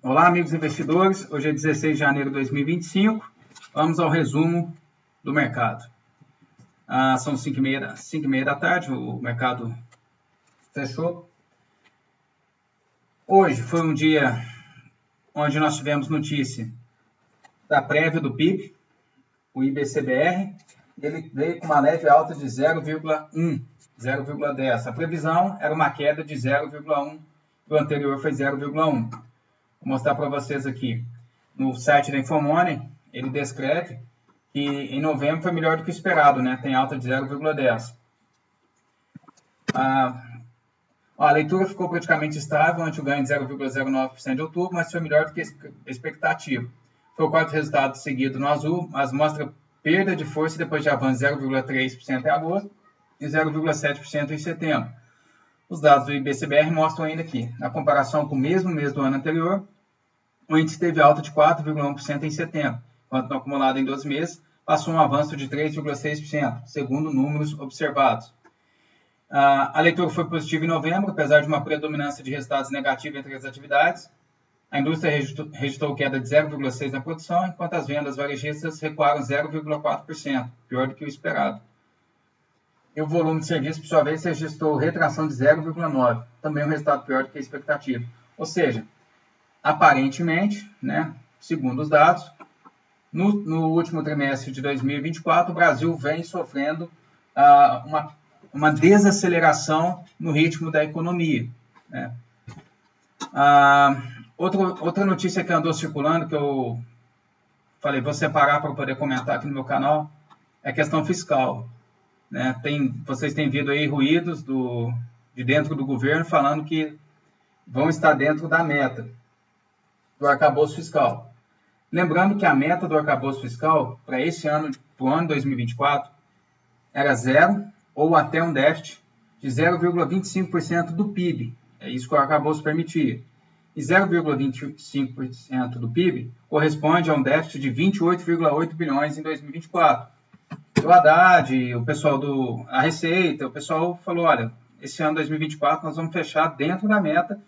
Olá, amigos investidores. Hoje é 16 de janeiro de 2025. Vamos ao resumo do mercado. São 5h30 da tarde, o mercado fechou. Hoje foi um dia onde nós tivemos notícia da prévia do PIB, o IBCBR. Ele veio com uma leve alta de 0,1, 0,10. A previsão era uma queda de 0,1, o anterior foi 0,1. Vou mostrar para vocês aqui. No site da Infomoney, ele descreve que em novembro foi melhor do que o esperado, né? Tem alta de 0,10. A leitura ficou praticamente estável, ante o ganho de 0,09% de outubro, mas foi melhor do que a expectativa. Foi o quarto resultado seguido no azul, mas mostra perda de força depois de avanço de 0,3% em agosto e 0,7% em setembro. Os dados do IBCBR mostram ainda que, na comparação com o mesmo mês do ano anterior, o índice teve alta de 4,1% em setembro, enquanto no acumulado em 12 meses passou um avanço de 3,6%, segundo números observados. A leitura foi positiva em novembro, apesar de uma predominância de resultados negativos entre as atividades. A indústria registrou queda de 0,6% na produção, enquanto as vendas varejistas recuaram 0,4%, pior do que o esperado. E o volume de serviços, por sua vez, registrou retração de 0,9%, também um resultado pior do que a expectativa. Ou seja, aparentemente, né, segundo os dados, no último trimestre de 2024, o Brasil vem sofrendo uma desaceleração no ritmo da economia, né? Outra notícia que andou circulando, que eu falei, vou separar para poder comentar aqui no meu canal, é a questão fiscal, né? Vocês têm visto aí ruídos de dentro do governo falando que vão estar dentro da meta do arcabouço fiscal. Lembrando que a meta do arcabouço fiscal para esse ano, para o ano 2024, era zero ou até um déficit de 0,25% do PIB. É isso que o arcabouço permitia. E 0,25% do PIB corresponde a um déficit de 28,8 bilhões em 2024. O Haddad, o pessoal a Receita, o pessoal falou, olha, esse ano 2024 nós vamos fechar dentro da meta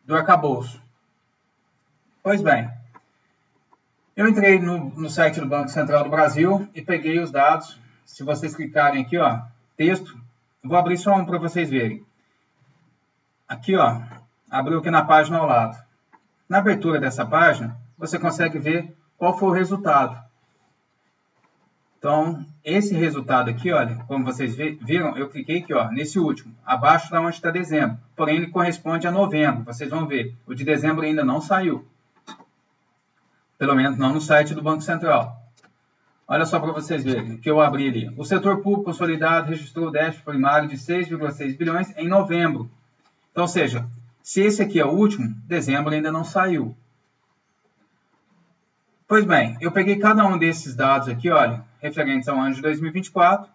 do arcabouço. Pois bem, eu entrei no site do Banco Central do Brasil e peguei os dados. Se vocês clicarem aqui, ó, texto, vou abrir só um para vocês verem. Aqui, ó, abriu aqui na página ao lado. Na abertura dessa página, você consegue ver qual foi o resultado. Então, esse resultado aqui, olha, como vocês viram, eu cliquei aqui, ó, nesse último, abaixo da onde está dezembro. Porém, ele corresponde a novembro. Vocês vão ver, o de dezembro ainda não saiu. Pelo menos não no site do Banco Central. Olha só para vocês verem, que eu abri ali. O setor público consolidado registrou déficit primário de 6,6 bilhões em novembro. Então, ou seja, se esse aqui é o último, dezembro ainda não saiu. Pois bem, eu peguei cada um desses dados aqui, olha, referentes ao ano de 2024,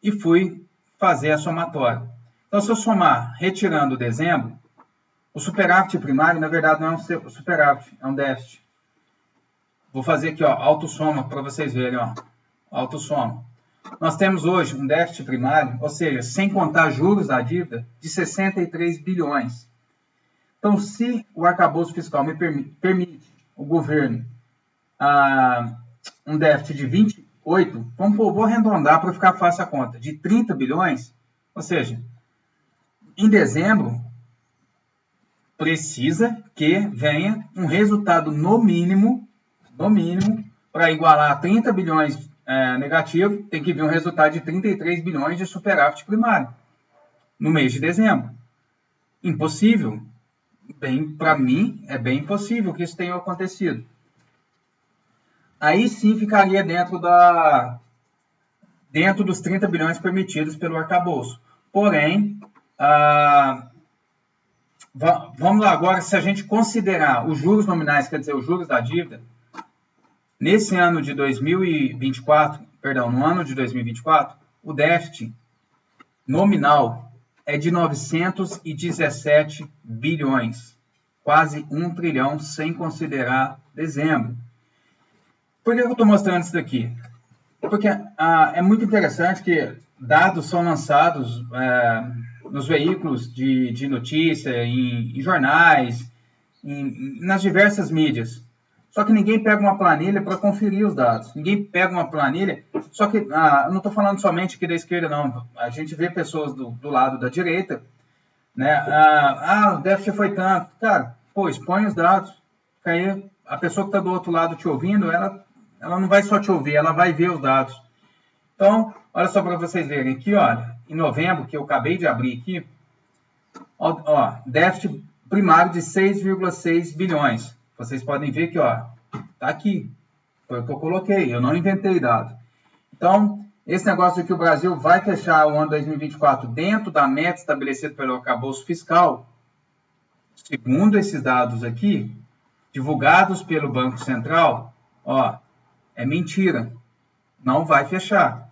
e fui fazer a somatória. Então, se eu somar, retirando dezembro, o superávit primário, na verdade, não é um superávit, é um déficit. Vou fazer aqui, ó, autossoma, para vocês verem, ó, autossoma. Nós temos hoje um déficit primário, ou seja, sem contar juros da dívida, de 63 bilhões. Então, se o arcabouço fiscal me permite, o governo, um déficit de 28, vou arredondar para ficar fácil a conta, de 30 bilhões, ou seja, em dezembro, precisa que venha um resultado no mínimo, para igualar 30 bilhões negativo, tem que vir um resultado de 33 bilhões de superávit primário no mês de dezembro. Impossível. Para mim, é bem impossível que isso tenha acontecido. Aí sim ficaria dentro dos 30 bilhões permitidos pelo arcabouço. Porém, vamos lá agora, se a gente considerar os juros nominais, quer dizer, os juros da dívida, nesse ano de 2024, no ano de 2024, o déficit nominal é de 917 bilhões, quase 1 trilhão, sem considerar dezembro. Por que eu estou mostrando isso daqui? Porque é muito interessante que dados são lançados nos veículos de notícia, em jornais, nas diversas mídias. Só que ninguém pega uma planilha para conferir os dados. Ninguém pega uma planilha. Só que eu não estou falando somente aqui da esquerda, não. A gente vê pessoas do lado da direita, né? O déficit foi tanto. Cara, pô, expõe os dados. Aí a pessoa que está do outro lado te ouvindo, ela não vai só te ouvir, ela vai ver os dados. Então, olha só para vocês verem aqui, olha, em novembro, que eu acabei de abrir aqui, ó, déficit primário de 6,6 bilhões. Vocês podem ver que, ó, tá aqui. Foi o que eu coloquei, eu não inventei dado. Então, esse negócio de que o Brasil vai fechar o ano 2024 dentro da meta estabelecida pelo arcabouço fiscal, segundo esses dados aqui, divulgados pelo Banco Central, ó, é mentira. Não vai fechar.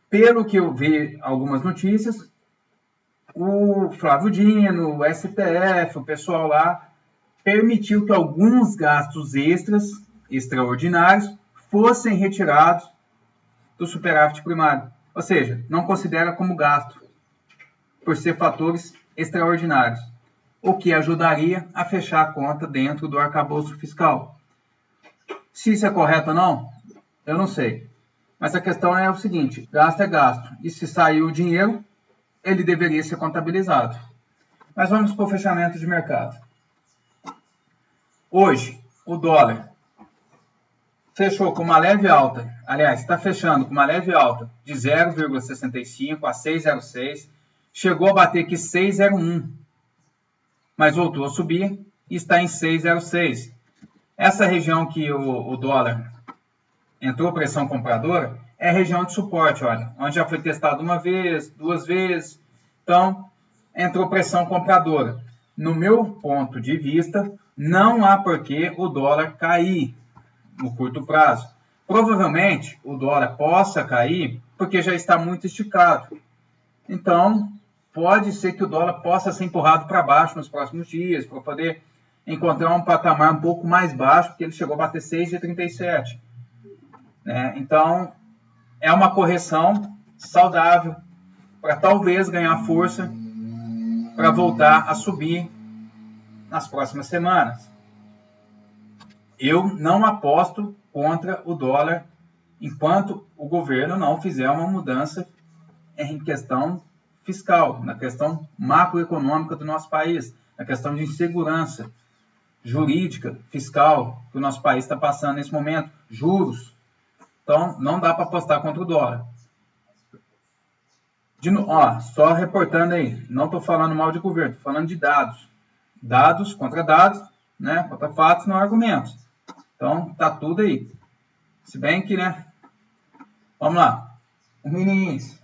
Pelo que eu vi algumas notícias, o Flávio Dino, o STF, o pessoal lá, permitiu que alguns gastos extraordinários, fossem retirados do superávit primário. Ou seja, não considera como gasto, por ser fatores extraordinários, o que ajudaria a fechar a conta dentro do arcabouço fiscal. Se isso é correto ou não, eu não sei. Mas a questão é o seguinte, gasto é gasto. E se saiu o dinheiro, ele deveria ser contabilizado. Mas vamos para o fechamento de mercado. Hoje, o dólar fechou com uma leve alta, aliás, está fechando com uma leve alta de 0,65 a 6,06, chegou a bater aqui 6,01, mas voltou a subir e está em 6,06. Essa região que o dólar entrou pressão compradora é a região de suporte, olha, onde já foi testado uma vez, duas vezes, então entrou pressão compradora. No meu ponto de vista, não há por que o dólar cair no curto prazo. Provavelmente o dólar possa cair porque já está muito esticado. Então, pode ser que o dólar possa ser empurrado para baixo nos próximos dias, para poder encontrar um patamar um pouco mais baixo, porque ele chegou a bater 6,37. Né? Então, é uma correção saudável para talvez ganhar força para voltar a subir nas próximas semanas. Eu não aposto contra o dólar enquanto o governo não fizer uma mudança em questão fiscal, na questão macroeconômica do nosso país, na questão de insegurança jurídica, fiscal, que o nosso país está passando nesse momento, juros. Então, não dá para apostar contra o dólar. Só reportando aí, não estou falando mal de governo, estou falando de dados. Dados contra dados, né? Contra fatos, não argumentos. Então, tá tudo aí. Se bem que, né? Vamos lá. O mini índice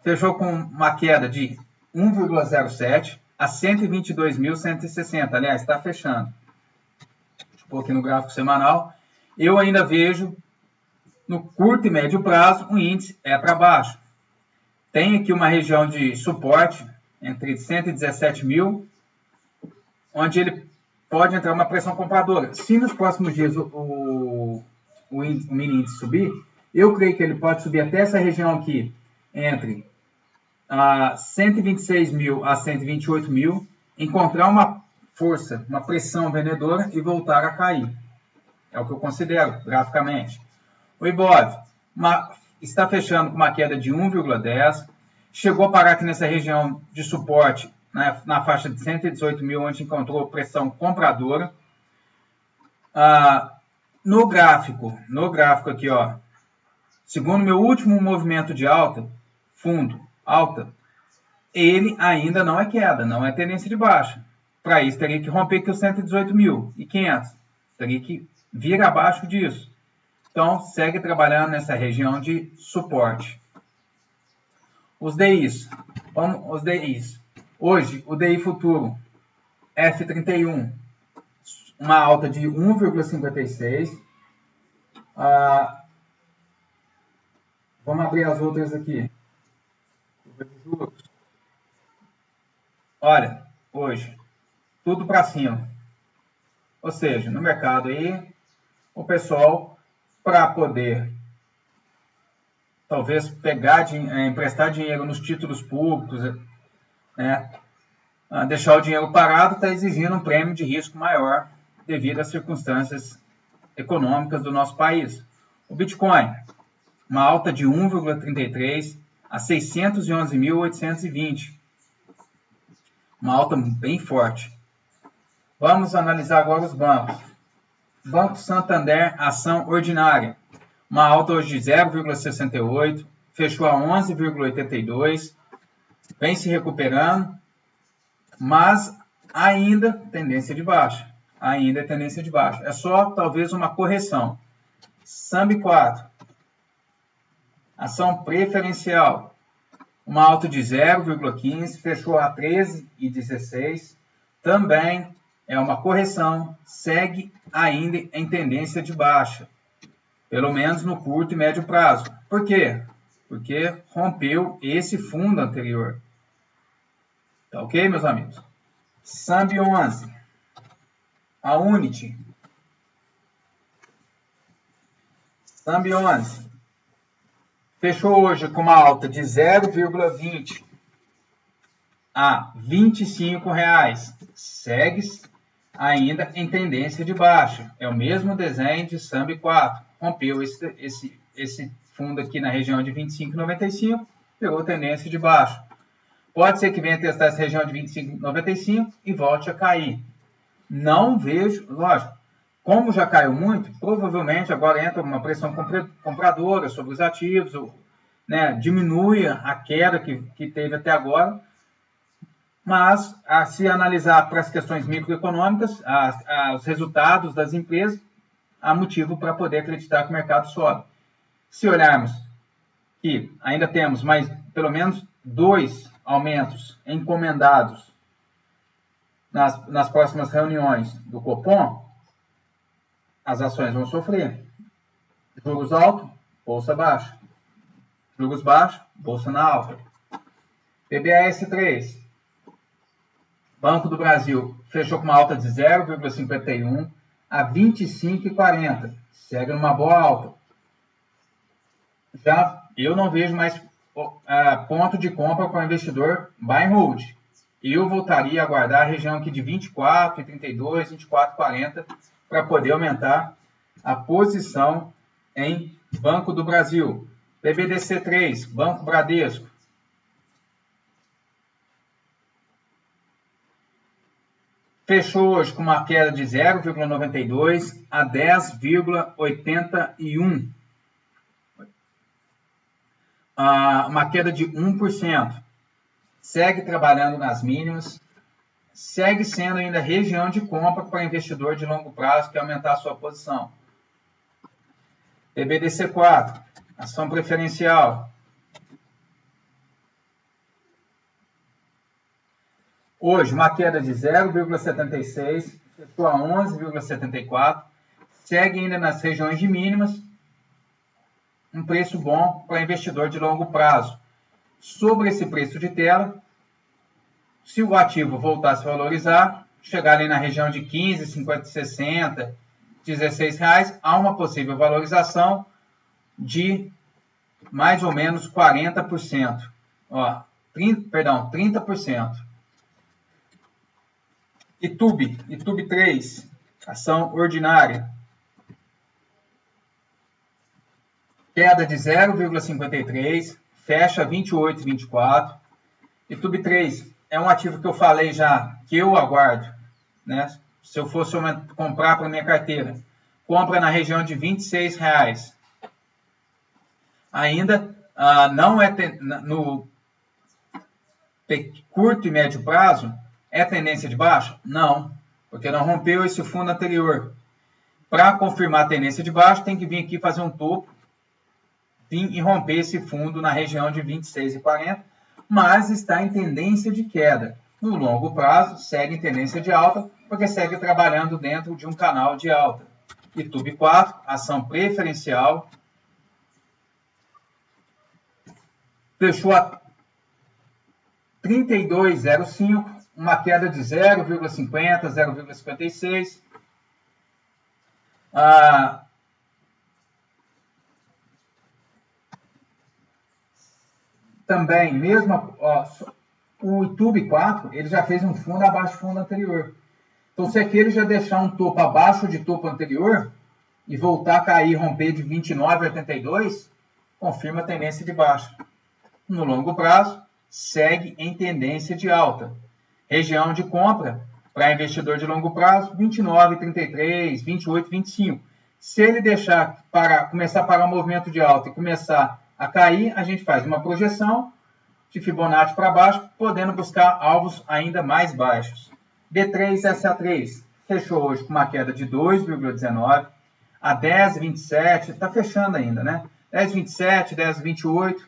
fechou com uma queda de 1,07 a 122.160. Aliás, está fechando. Deixa eu pôr aqui no gráfico semanal. Eu ainda vejo, no curto e médio prazo, o índice é para baixo. Tem aqui uma região de suporte entre 117 mil, onde ele pode entrar uma pressão compradora. Se nos próximos dias o mini índice subir, eu creio que ele pode subir até essa região aqui, entre 126 mil a 128 mil, encontrar uma força, uma pressão vendedora e voltar a cair. É o que eu considero, graficamente. O Ibov está fechando com uma queda de 1,10, chegou a parar aqui nessa região de suporte, na faixa de 118 mil, onde encontrou pressão compradora. No gráfico aqui, ó, segundo meu último movimento de alta, alta, ele ainda não é queda, não é tendência de baixa. Para isso, teria que romper aqui os 118.500. Teria que vir abaixo disso. Então, segue trabalhando nessa região de suporte. Os DIs. Os DIs. Hoje, o DI futuro F31, uma alta de 1,56. Vamos abrir as outras aqui. Olha, hoje, tudo para cima. Ou seja, no mercado aí, o pessoal, para poder talvez emprestar dinheiro nos títulos públicos, né? Deixar o dinheiro parado está exigindo um prêmio de risco maior devido às circunstâncias econômicas do nosso país. O Bitcoin, uma alta de 1,33 a 611.820. Uma alta bem forte. Vamos analisar agora os bancos. Banco Santander, ação ordinária. Uma alta hoje de 0,68, fechou a 11,82, vem se recuperando, mas ainda tendência de baixa. Ainda é tendência de baixa. É só talvez uma correção. SAMB 4, ação preferencial. Uma alta de 0,15, fechou a 13,16. Também é uma correção, segue ainda em tendência de baixa. Pelo menos no curto e médio prazo. Por quê? Porque rompeu esse fundo anterior. Tá ok, meus amigos? SAMB 11. A Unity. SAMB 11. Fechou hoje com uma alta de 0,20 a R$ 25,00. Segue ainda em tendência de baixa. É o mesmo desenho de SAMB 4. Rompeu esse fundo aqui na região de 25,95, pegou tendência de baixa. Pode ser que venha testar essa região de 25,95 e volte a cair. Não vejo, lógico, como já caiu muito, provavelmente agora entra uma pressão compradora sobre os ativos, né, diminui a queda que teve até agora, mas se analisar para as questões microeconômicas, os resultados das empresas, há motivo para poder acreditar que o mercado sobe. Se olharmos que ainda temos mais pelo menos 2 aumentos encomendados nas próximas reuniões do Copom, as ações vão sofrer. Juros altos, bolsa baixa. Juros baixos, bolsa na alta. PBAS3. Banco do Brasil fechou com uma alta de 0,51 a 25,40. Segue numa boa alta. Já eu não vejo mais ponto de compra para o investidor buy and hold. Eu voltaria a aguardar a região aqui de 24,32, 24,40 para poder aumentar a posição em Banco do Brasil. PBDC3, Banco Bradesco. Fechou hoje com uma queda de 0,92 a 10,81. Uma queda de 1%. Segue trabalhando nas mínimas. Segue sendo ainda região de compra para investidor de longo prazo que quer aumentar a sua posição. PBDC4, ação preferencial. Hoje, uma queda de 0,76, fechou a 11,74, segue ainda nas regiões de mínimas, um preço bom para investidor de longo prazo. Sobre esse preço de tela, se o ativo voltar a se valorizar, chegar ali na região de 15, 50, 60, 16 reais, há uma possível valorização de mais ou menos 40%. 30%. ITUB 3, ação ordinária. Queda de 0,53, fecha 28,24. ITUB 3 é um ativo que eu falei já, que eu aguardo, né? Se eu fosse comprar para minha carteira, compra na região de R$ 26,00. Ainda não é no curto e médio prazo, é tendência de baixa? Não, porque não rompeu esse fundo anterior. Para confirmar a tendência de baixa, tem que vir aqui fazer um topo e romper esse fundo na região de 26,40, mas está em tendência de queda. No longo prazo, segue em tendência de alta, porque segue trabalhando dentro de um canal de alta. ITUB 4, ação preferencial, fechou a 32,05, uma queda de 0,50, 0,56. Também, mesmo O YouTube 4, ele já fez um fundo abaixo do fundo anterior. Então, se aquele já deixar um topo abaixo de topo anterior e voltar a cair, romper de 29,82, confirma a tendência de baixa. No longo prazo, segue em tendência de alta. Região de compra para investidor de longo prazo, 29,33, 28, 25. Se ele deixar começar a parar o movimento de alta e começar a cair, a gente faz uma projeção de Fibonacci para baixo, podendo buscar alvos ainda mais baixos. B3SA3 fechou hoje com uma queda de 2,19 a 10,27, está fechando ainda, né? 10,27, 10,28.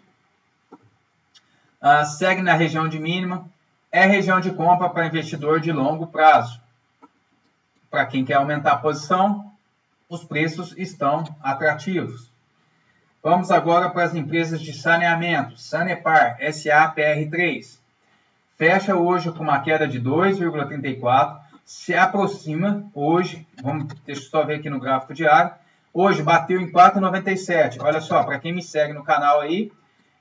Segue na região de mínima. É região de compra para investidor de longo prazo. Para quem quer aumentar a posição, os preços estão atrativos. Vamos agora para as empresas de saneamento. Sanepar, SAPR3. Fecha hoje com uma queda de 2,34. Se aproxima hoje, deixa eu só ver aqui no gráfico diário. Hoje bateu em 4,97. Olha só, para quem me segue no canal aí,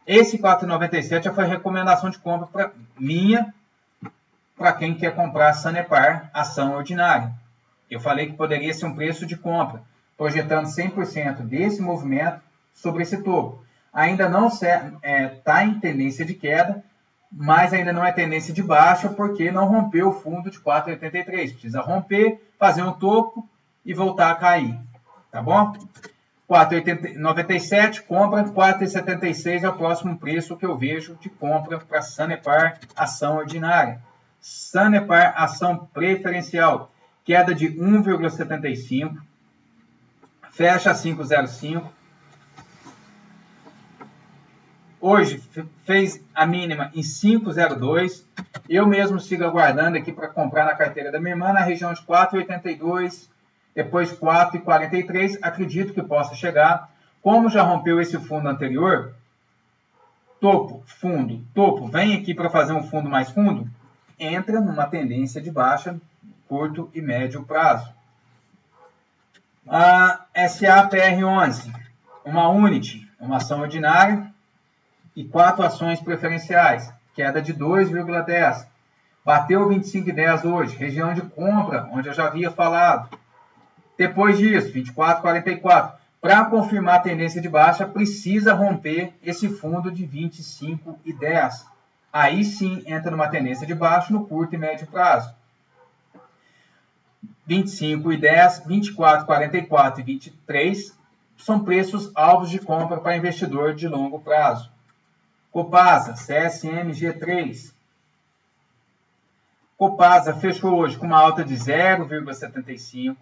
esse 4,97 já foi recomendação de compra minha para quem quer comprar Sanepar, ação ordinária. Eu falei que poderia ser um preço de compra, projetando 100% desse movimento sobre esse topo. Ainda não está em tendência de queda, mas ainda não é tendência de baixa, porque não rompeu o fundo de 4,83. Precisa romper, fazer um topo e voltar a cair. Tá bom? 4,97 compra, 4,76 é o próximo preço que eu vejo de compra para Sanepar, ação ordinária. Sanepar, ação preferencial, queda de 1,75, fecha 5,05. Hoje fez a mínima em 5,02. Eu mesmo sigo aguardando aqui para comprar na carteira da minha irmã na região de 4,82, depois 4,43. Acredito que possa chegar. Como já rompeu esse fundo anterior, topo, fundo, topo, vem aqui para fazer um fundo mais fundo, entra numa tendência de baixa, curto e médio prazo. A SAPR11, uma Unity, uma ação ordinária, e 4 ações preferenciais, queda de 2,10. Bateu 25,10 hoje, região de compra, onde eu já havia falado. Depois disso, 24,44. Para confirmar a tendência de baixa, precisa romper esse fundo de 25,10. Aí sim entra numa tendência de baixa no curto e médio prazo. 25,10, 24,44 e 23 são preços alvos de compra para investidor de longo prazo. Copasa, CSMG3. Copasa fechou hoje com uma alta de 0,75.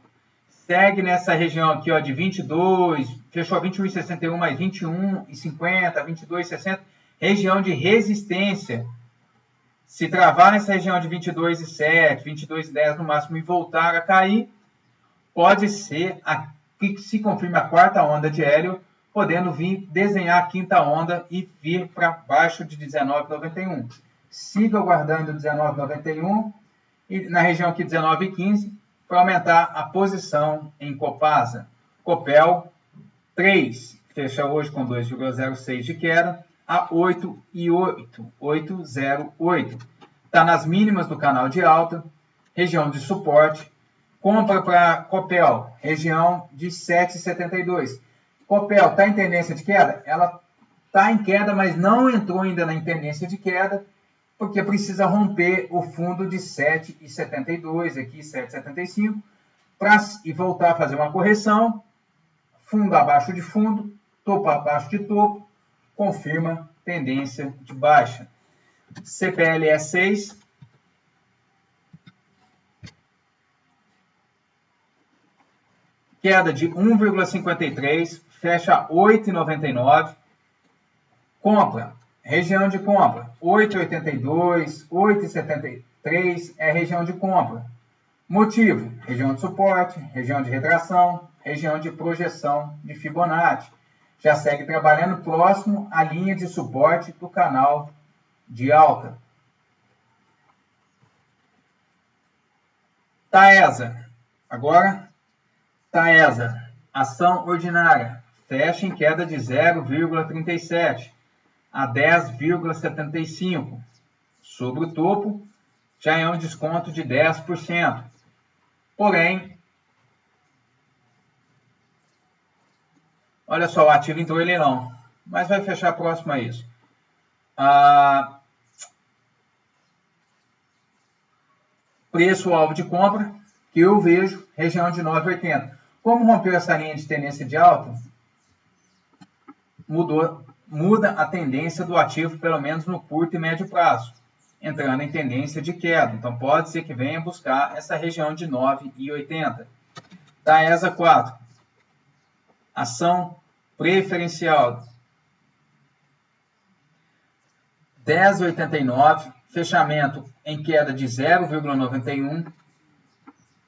Segue nessa região aqui, ó, de 22, fechou a 21,61 mais 21,50, 22,60, região de resistência. Se travar nessa região de 22,7, 22,10 no máximo e voltar a cair, pode ser que se confirme a quarta onda de Hélio, podendo vir desenhar a quinta onda e vir para baixo de 19,91. Siga aguardando 19,91 e na região aqui 19,15 para aumentar a posição em Copasa. Copel 3, fecha hoje com 2,06 de queda a 8,8, 8,08. Está nas mínimas do canal de alta, região de suporte. Compra para Copel, região de 7,72. Copel está em tendência de queda? Ela está em queda, mas não entrou ainda na tendência de queda, porque precisa romper o fundo de 7,72, aqui 7,75, e voltar a fazer uma correção, fundo abaixo de fundo, topo abaixo de topo, confirma tendência de baixa. CPLE 6, queda de 1,53, fecha 8,99. Compra, região de compra, 8,82, 8,73 é região de compra. Motivo, região de suporte, região de retração, região de projeção de Fibonacci. Já segue trabalhando próximo à linha de suporte do canal de alta. Taesa, agora Taesa, ação ordinária, fecha em queda de 0,37 a 10,75. sobre o topo, já é um desconto de 10%. Porém, olha só, o ativo entrou em leilão, mas vai fechar próximo a isso. Preço-alvo de compra, que eu vejo, região de 9,80. Como rompeu essa linha de tendência de alta, muda a tendência do ativo, pelo menos no curto e médio prazo, entrando em tendência de queda. Então, pode ser que venha buscar essa região de 9,80. Taesa 4, ação preferencial, 10,89, fechamento em queda de 0,91.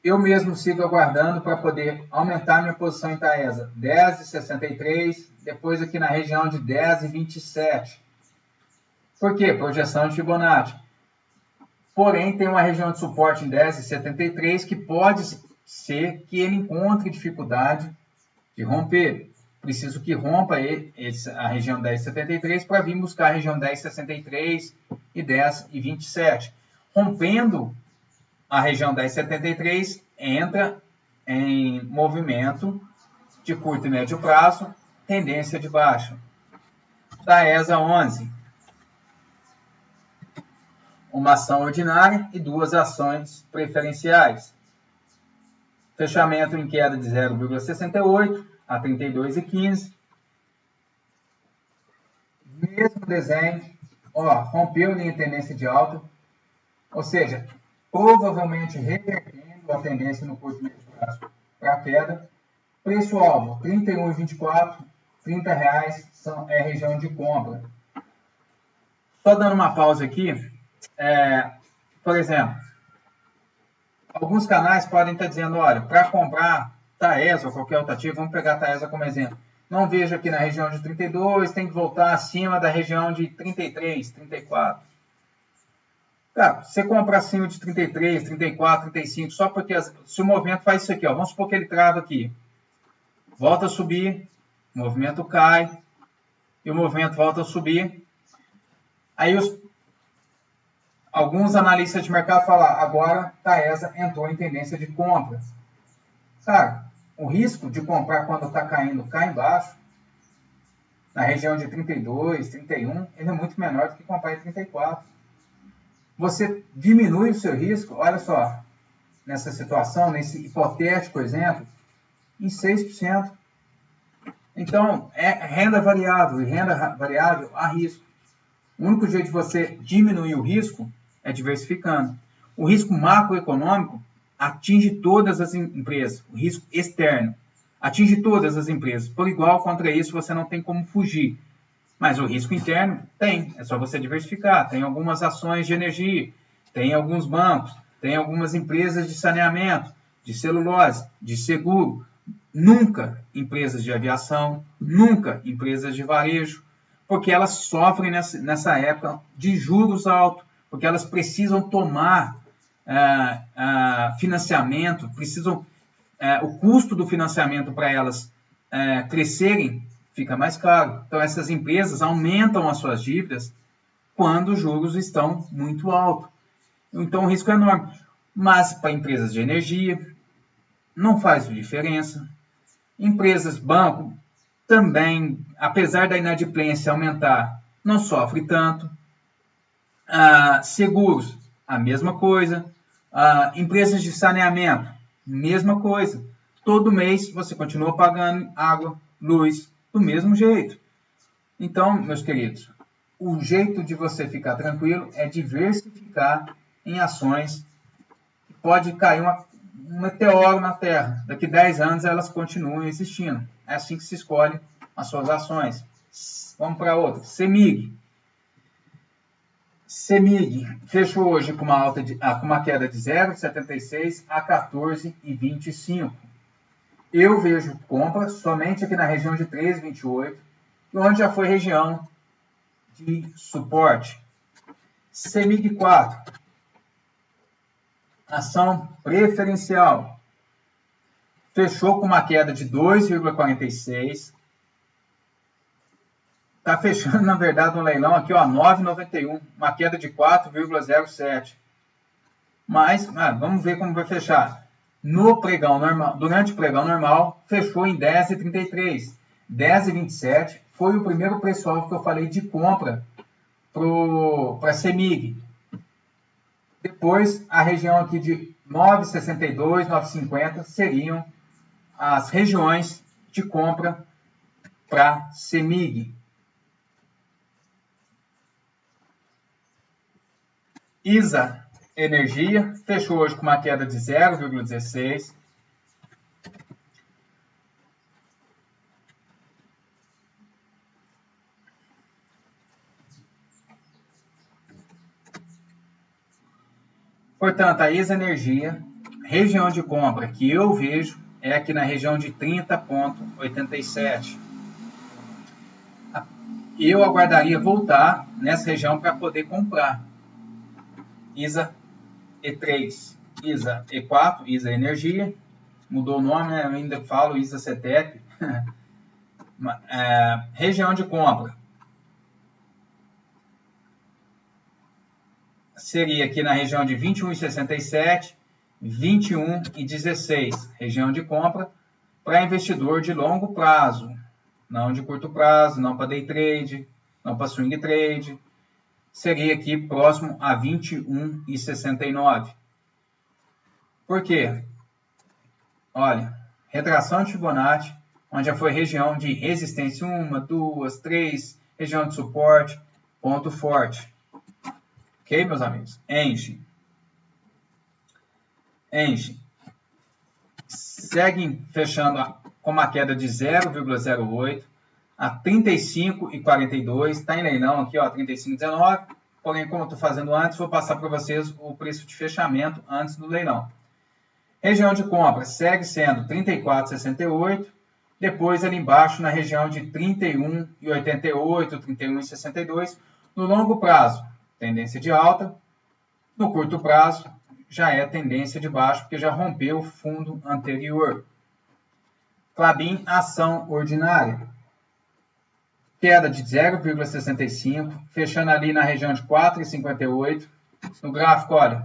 Eu mesmo sigo aguardando para poder aumentar minha posição em Taesa, 10,63, depois aqui na região de 10,27. Por quê? Projeção de Fibonacci. Porém, tem uma região de suporte em 10,73 que pode ser que ele encontre dificuldade de romper. Preciso que rompa a região 10,73 para vir buscar a região 10,63 e 10,27. Rompendo a região 10,73, entra em movimento de curto e médio prazo, tendência de baixa. Taesa 11, uma ação ordinária e duas ações preferenciais. Fechamento em queda de 0,68 a 32,15. Mesmo desenho, rompeu linha de tendência de alta, ou seja, provavelmente revertendo a tendência no curto e médio prazo para a queda. Preço-alvo, R$ 31,24, R$ 30 é região de compra. Só dando uma pausa aqui, por exemplo, alguns canais podem estar dizendo, olha, para comprar Taesa ou qualquer outro ativo, vamos pegar a Taesa como exemplo. Não vejo aqui na região de 32, tem que voltar acima da região de 33, 34. Cara, você compra acima de 33, 34, 35, só porque se o movimento faz isso aqui, vamos supor que ele trava aqui, volta a subir, o movimento cai, e o movimento volta a subir. Aí alguns analistas de mercado falam, agora Taesa entrou em tendência de compra. Cara, o risco de comprar quando está caindo cá embaixo, na região de 32, 31, ele é muito menor do que comprar em 34. Você diminui o seu risco, olha só, nessa situação, nesse hipotético exemplo, em 6%. Então, é renda variável, e renda variável há risco. O único jeito de você diminuir o risco é diversificando. O risco macroeconômico atinge todas as empresas, o risco externo atinge todas as empresas. Por igual, contra isso, você não tem como fugir. Mas o risco interno tem, é só você diversificar. Tem algumas ações de energia, tem alguns bancos, tem algumas empresas de saneamento, de celulose, de seguro. Nunca empresas de aviação, nunca empresas de varejo, porque elas sofrem nessa época de juros altos, porque elas precisam tomar financiamento, o custo do financiamento para elas crescerem fica mais caro. Então, essas empresas aumentam as suas dívidas quando os juros estão muito altos. Então, o risco é enorme. Mas, para empresas de energia, não faz diferença. Empresas, banco, também, apesar da inadimplência aumentar, não sofre tanto. Seguros, a mesma coisa. Empresas de saneamento, mesma coisa. Todo mês você continua pagando água, luz, do mesmo jeito. Então, meus queridos, o jeito de você ficar tranquilo é diversificar em ações. Pode cair um meteoro na Terra. Daqui 10 anos elas continuam existindo. É assim que se escolhe as suas ações. Vamos para outra. CEMIG. CEMIG fechou hoje com uma queda de 0,76 a 14,25. Eu vejo compra somente aqui na região de 3,28, onde já foi região de suporte. CEMIG 4, ação preferencial, fechou com uma queda de 2,46, Está fechando, na verdade, no leilão aqui, ó, 9,91, uma queda de 4,07. Mas, vamos ver como vai fechar. No pregão normal, durante o pregão normal, fechou em 10,33. 10,27 foi o primeiro preço-alvo que eu falei de compra para a CEMIG. Depois, a região aqui de 9,62, 9,50 seriam as regiões de compra para CEMIG. ISA Energia fechou hoje com uma queda de 0,16. Portanto, a ISA Energia, região de compra que eu vejo é aqui na região de 30,87. Eu aguardaria voltar nessa região para poder comprar. ISA E3, ISA E4, ISA Energia, mudou o nome, né? Eu ainda falo ISA CETEP. Região de compra seria aqui na região de 21,67, 21,16, região de compra para investidor de longo prazo, não de curto prazo, não para day trade, não para swing trade. Seria aqui próximo a 21,69. Por quê? Olha, retração de Fibonacci, onde já foi região de resistência 1, 2, 3, região de suporte, ponto forte. Ok, meus amigos? Engie. Segue fechando com uma queda de 0,08 a 35,42. Está em leilão aqui, ó, 35,19. Porém, como eu estou fazendo antes, vou passar para vocês o preço de fechamento antes do leilão. Região de compra segue sendo 34,68. Depois, ali embaixo, na região de 31,88, 31,62. No longo prazo, tendência de alta. No curto prazo, já é tendência de baixo, porque já rompeu o fundo anterior. Klabin, ação ordinária. Queda de 0,65, fechando ali na região de 4,58. No gráfico, olha,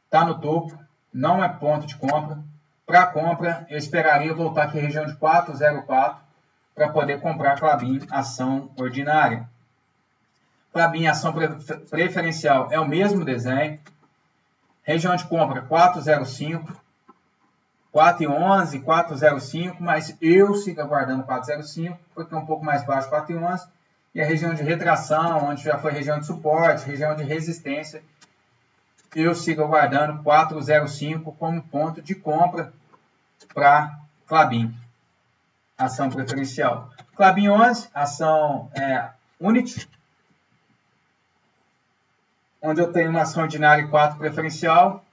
está no topo, não é ponto de compra. Para compra, eu esperaria voltar aqui à região de 4,04 para poder comprar Klabin, ação ordinária. Klabin, ação preferencial, é o mesmo desenho. Região de compra 4,05, 4,11, 4,05, mas eu sigo aguardando 4,05, porque é um pouco mais baixo 4,11. E a região de retração, onde já foi região de suporte, região de resistência, eu sigo aguardando 4,05 como ponto de compra para Klabin, ação preferencial. Klabin 11, ação Unity, onde eu tenho uma ação ordinária 4 preferencial,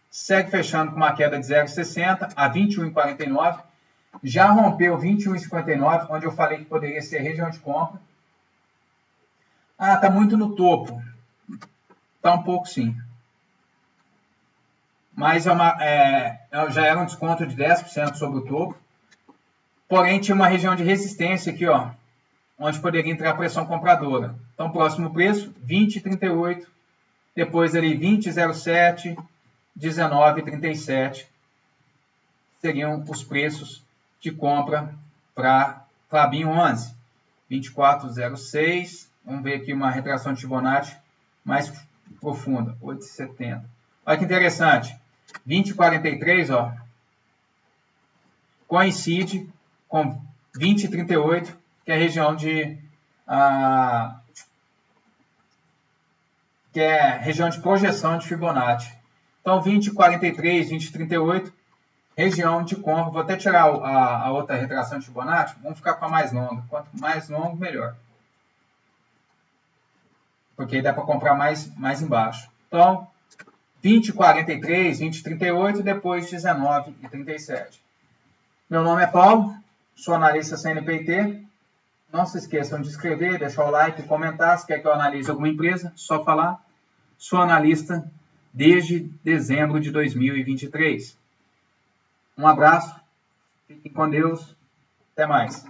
segue fechando com uma queda de 0,60 a 21,49. Já rompeu 21,59, onde eu falei que poderia ser região de compra. Está muito no topo. Está um pouco sim. Mas já era um desconto de 10% sobre o topo. Porém, tinha uma região de resistência aqui, ó, onde poderia entrar pressão compradora. Então, próximo preço, 20,38. Depois ali 20,07, 19,37 seriam os preços de compra para Klabin 11. 24,06. Vamos ver aqui uma retração de Fibonacci mais profunda, 8,70. Olha que interessante. 20,43, ó, coincide com 20,38, que é a região de região de projeção de Fibonacci. Então, 20,43, 20,38, região de compra. Vou até tirar a outra retração de Fibonacci. Vamos ficar com a mais longa. Quanto mais longo, melhor. Porque aí dá para comprar mais embaixo. Então, 20,43, 20,38, depois 19,37. Meu nome é Paulo, sou analista CNPq. Não se esqueçam de inscrever, deixar o like, comentar. Se quer que eu analise alguma empresa, só falar. Sou analista desde dezembro de 2023. Um abraço, fiquem com Deus, até mais.